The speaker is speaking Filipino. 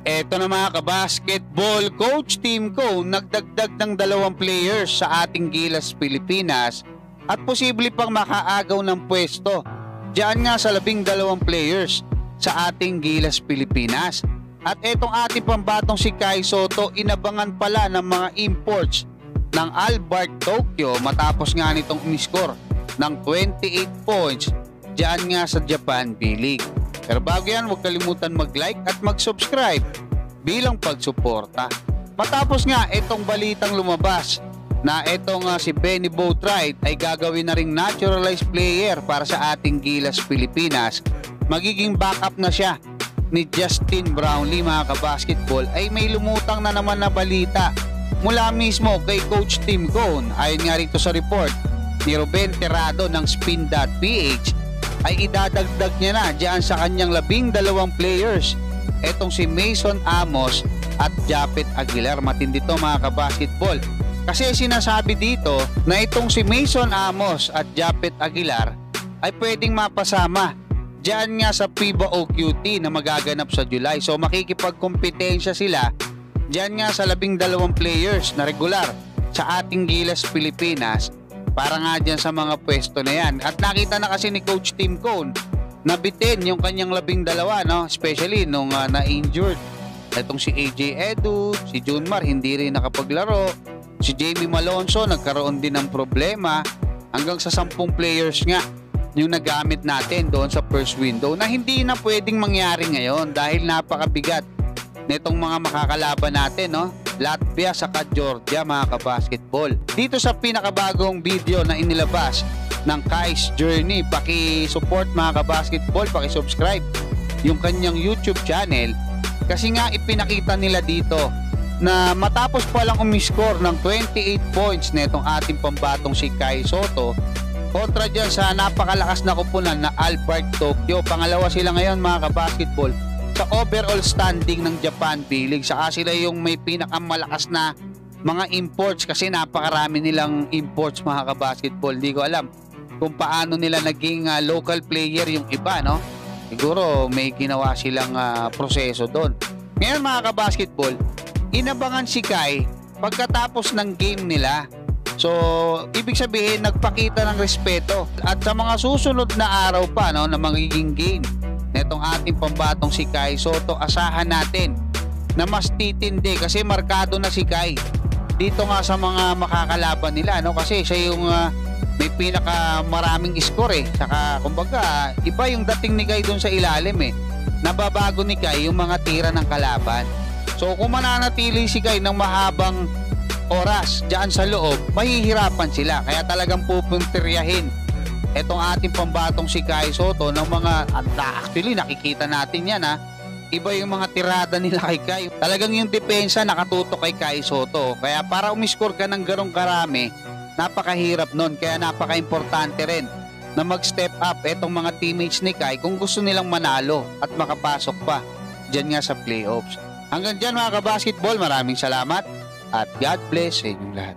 Eto na mga kabasketball, Coach Tim Cone nagdagdag ng 2 players sa ating Gilas Pilipinas at posible pang makaagaw ng pwesto diyan nga sa 12 players sa ating Gilas Pilipinas. At etong ating pambatong si Kai Sotto, inabangan pala ng mga imports ng Albart Tokyo matapos nga nitong umiscore ng 28 points diyan nga sa Japan B-League. Pero bago yan, huwag kalimutan mag-like at mag-subscribe bilang pagsuporta. Matapos nga itong balitang lumabas na itong si Benny Boatwright ay gagawin na ring naturalized player para sa ating Gilas Pilipinas, magiging backup na siya ni Justin Brownlee mga kabasketball, ay may lumutang na naman na balita mula mismo kay Coach Tim Cone. Ayon nga rito sa report ni Ruben Terrado ng Spin.ph, ay idadagdag niya na diyan sa kanyang 12 players etong si Mason Amos at Japet Aguilar. Matindi to mga kabasketball, kasi sinasabi dito na itong si Mason Amos at Japet Aguilar ay pwedeng mapasama diyan nga sa FIBA OQT na magaganap sa July. So makikipagkompetensya sila diyan nga sa 12 players na regular sa ating Gilas Pilipinas para nga dyan sa mga pwesto na yan. At nakita na kasi ni Coach Tim Cone na bitin yung kanyang 12, no? Especially nung na-injured itong si AJ Edu, si Junmar hindi rin nakapaglaro, si Jamie Malonzo nagkaroon din ng problema, hanggang sa 10 players nga yung nagamit natin doon sa first window na hindi na pwedeng mangyari ngayon dahil napakabigat nitong mga makakalaban natin, no? Latvia saka Georgia mga kabasketball. Dito sa pinakabagong video na inilabas ng Kai's Journey, paki-support mga kabasketball, paki-subscribe yung kanyang YouTube channel, kasi nga ipinakita nila dito na matapos pa lang umiscore ng 28 points netong ating pambatong si Kai Sotto kontra dyan sa napakalakas na kupunan na Albart Tokyo. Pangalawa sila ngayon mga kabasketball sa overall standing ng Japan B-League, saka sila yung may pinakamalakas na mga imports kasi napakarami nilang imports mga kabasketball. Hindi ko alam kung paano nila naging local player yung iba, no? Siguro may ginawa silang proseso doon. Ngayon mga kabasketball, inabangan si Kai pagkatapos ng game nila. So ibig sabihin nagpakita ng respeto, at sa mga susunod na araw pa, no, na magiging game netong ating pambatong si Kai Sotto, asahan natin na mas titindi kasi markado na si Kai dito nga sa mga makakalaban nila, no? Kasi siya yung may pinaka maraming score saka kumbaga iba yung dating ni Kai doon sa ilalim nababago ni Kai yung mga tira ng kalaban. So kung mananatili si Kai ng mahabang oras diyan sa loob, mahihirapan sila, kaya talagang pupuntiryahin etong ating pambatong si Kai Sotto ng mga, actually nakikita natin yan iba yung mga tirada nila kay Kai. Talagang yung depensa nakatutok kay Kai Sotto, kaya para umiscore ka ng ganong karami, napakahirap nun. Kaya napaka-importante rin na mag-step up etong mga teammates ni Kai kung gusto nilang manalo at makapasok pa dyan nga sa playoffs. Hanggang dyan mga kabasketball, maraming salamat at God bless sa inyong lahat.